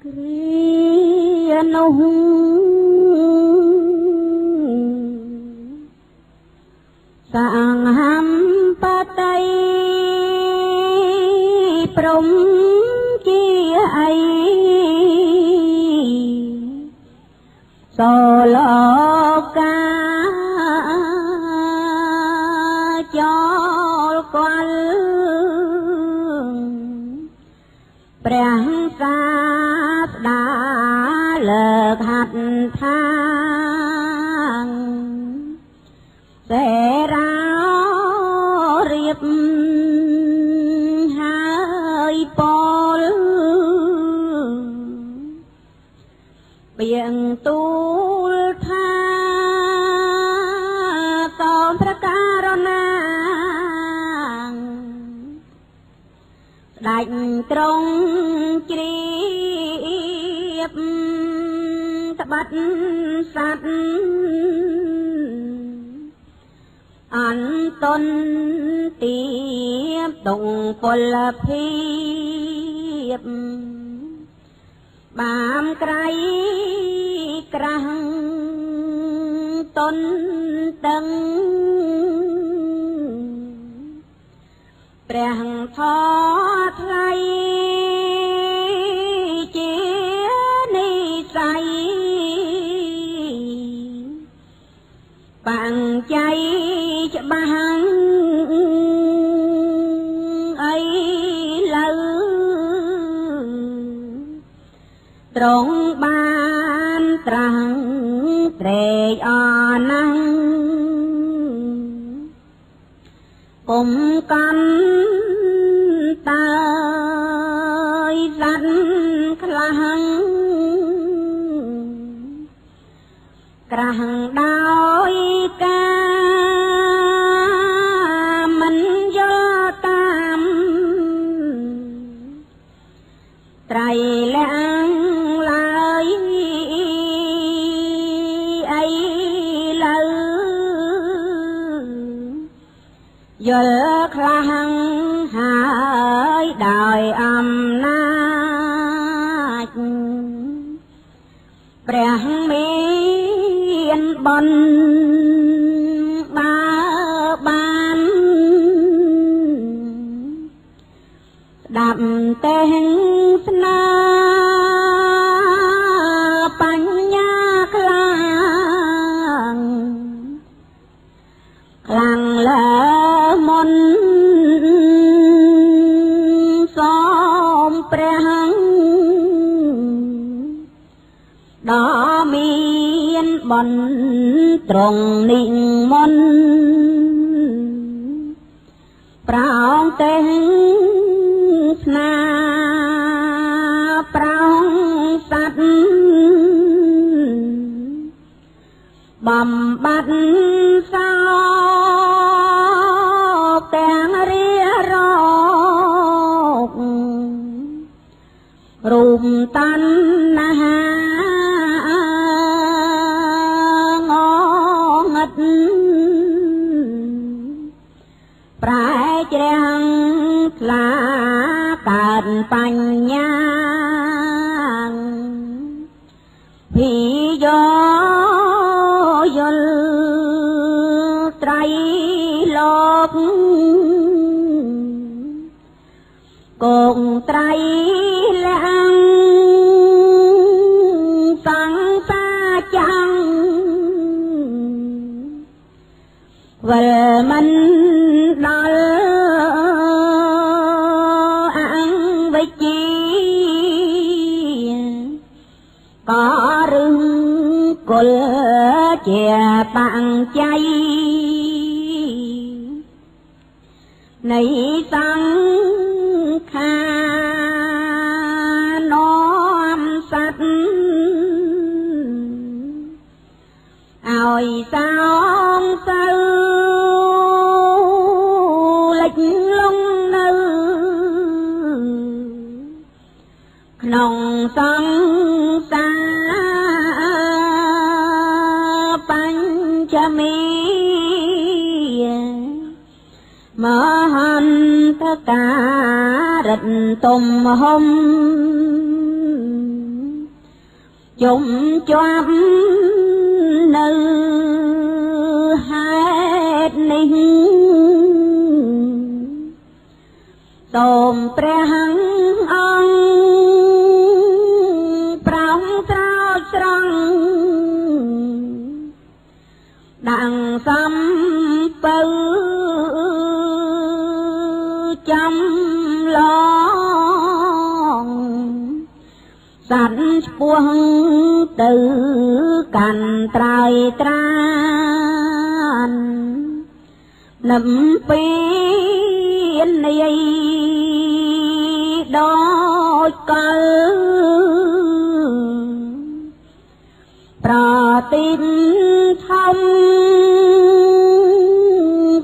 គ្រានោះសង្ហំបតីព្រំជាអីសូលោកកាចោលកលព្រះសាស្តាលើកហាត់ថាងសេរារៀបហើយពលបៀងទូលថាកូនព្រះករណាស្ដេចទ្រង់ជ្រាបត្បិតសត្វអន្តនទៀបតុងពលភាពបានក្រៃក្រាស់តនតឹងព្រះធម៌ថ្លៃជានិស័យបង្ចៃច្បាស់អីលើត្រង់បានត្រាស់ត្រេកអរណាស់គុំកាន់តើយសត្វខ្លាំងក្រាស់ដោយការមិនយល់តាមត្រៃលាំងឡើយអីលើយល់ខ្លាំងហើយដោយអំណាចព្រះមានបុណ្យបើបានស្ដាប់ទេសនាបញ្ញាខ្លាំងខ្លាំងលើមុនសូមព្រះដ៏មានបុណ្យត្រង់និមន្តប្រោងទេសនាប្រោងសត្វបំបត្តិសោកទាំងរារករូបតណ្ហាប្រែជ្រាំងថ្លាកើតបញ្ញាភិយោយល់ត្រៃលោកគង់ត្រៃលាំងសង្សារចាំងវិលមិនដល់អង្គវិជ្ជាក៏រឹងគល់ជាបង្ចៃនៃសង្ខារនាំសត្វឲ្យសោងទៅលិចលងនៅក្នុងសង្សារបញ្ចមីមហន្តការិតទុំហុំ ជុំជាប់នៅហេតុនេះសូមព្រះអង្គប្រោងត្រោចស្រង់ដាំងសំពៅចំឡងសัตว์ឆ្ពោះទៅកាន់ត្រើយត្រាននឹមពីនាយដូចកលប្រទីបធំ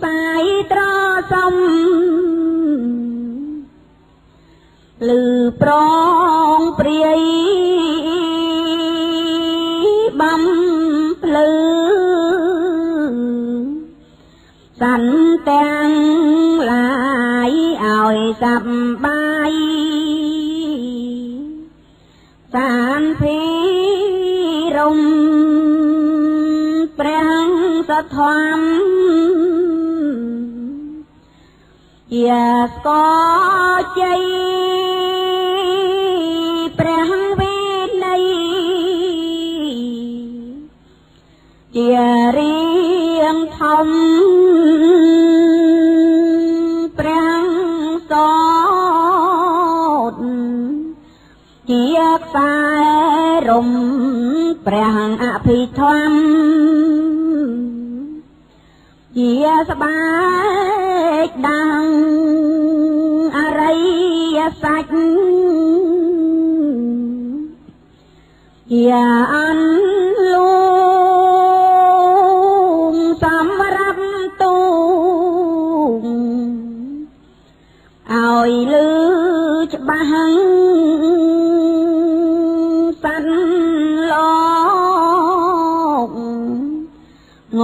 សាយត្រសំលឺប្រងព្រាយបំភ្លឺសន្ទាំងឡាយឲ្យសប្បាយសានភិរមព្រះសធម្មជាស្គរជ័យព្រះវិន័យជារៀងធំព្រះសោតជាខ្សែរំព្រះអភិធម្មជាស្បែកដាំងអរិយសច្ចជាអន្លូងសម្រាប់ទូឲ្យលឺច្បាស់សន្លកង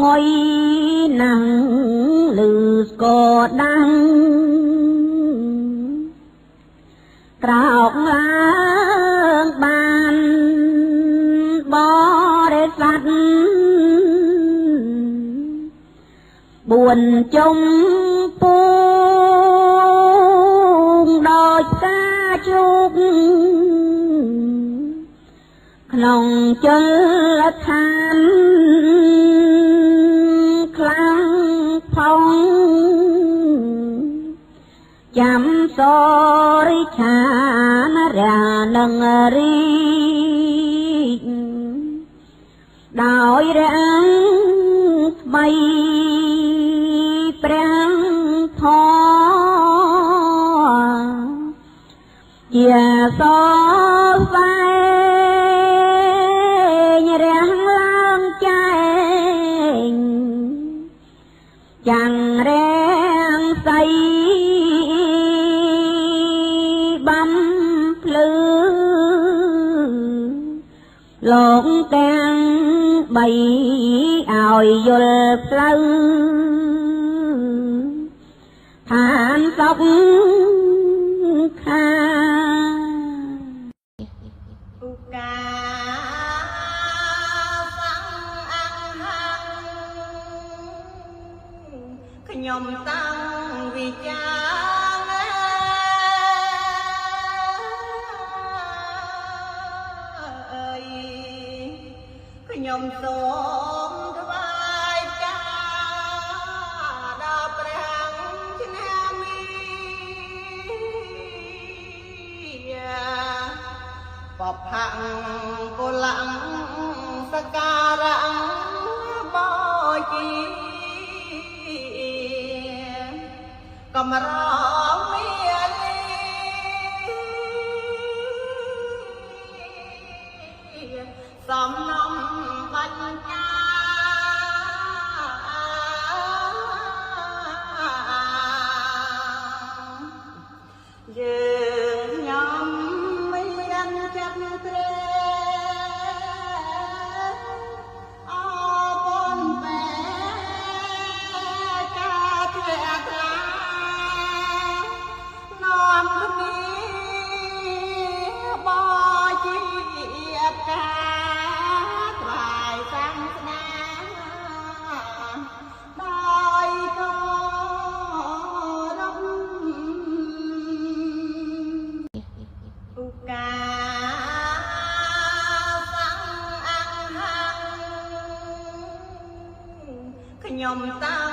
ងុយណាំងលឺស្គរដាំងក្រោកឡើងបានបរិស័ទ4ជុំពូងដោយការជោគក្នុងជលឋានខ្លាំងផងចាំសរិឆានរានឹងរីកដោយរាំងថ្មីព្រះធម៌ជាសរសែងរាំងឡើងចែងចាំងរាំងសៃបំភ្លឺលោកទាំង3ឲ្យយល់ផ្លូវឋានសុខខាឧកាសង្ឃអង្គខ្ញុំតាំងវិចាខ្ញុំសូមថ្វាយចាដល់ព្រះឆ្នាំមីបផាំងកុលំសការៈបោជីកំរមានសំណំបញ្ចាយើងខ្ញុំមានចិត្តត្រេអបុនបែការធ្លាក់ថ្លានាំគ្នាបោជា កាសាំងអាំងហាំងខ្ញុំតាំង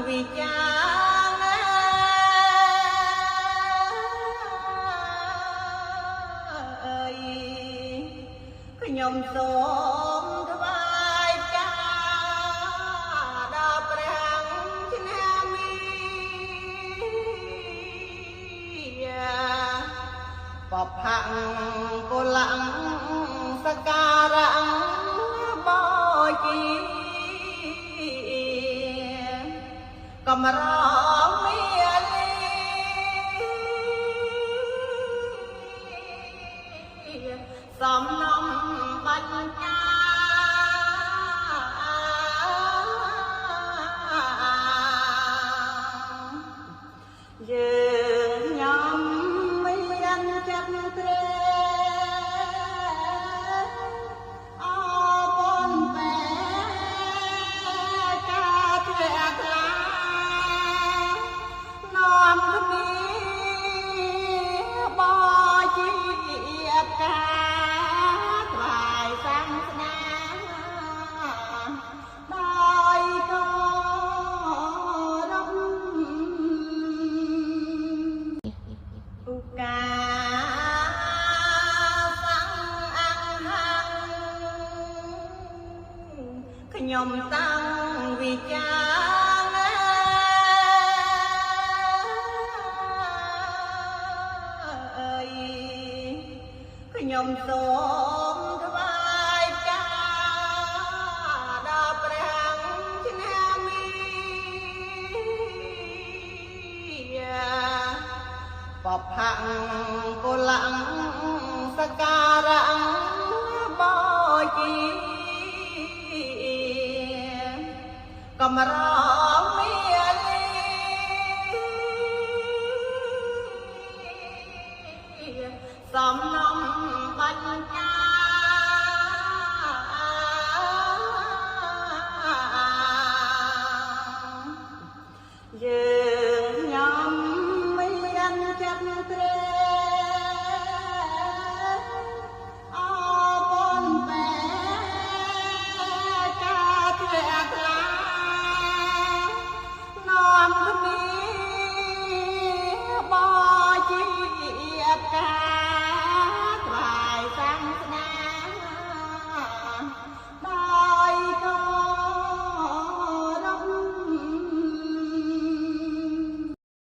វិចារខ្ញុំសូមថ្វាយការដល់ព្រះឆ្នាំមីបផាំងគុលំសការៈបោជីកំរមាលីសំណំបញ្ចាយើងញ៉ាំមានចិត្តត្រេអបុនបែការធ្លាក់ថ្លានាំគ្នាបជាកាថ្វាយសាសនាដោយកោរពឧកាសាំងអាំងហាំងខ្ញុំតាំងវិចារខ្ញុំសូមថ្វាយការដល់ព្រះឆ្នាំមីបផាំងគុលំសការៈបោជីកំរមាលីសំណំបញ្ចា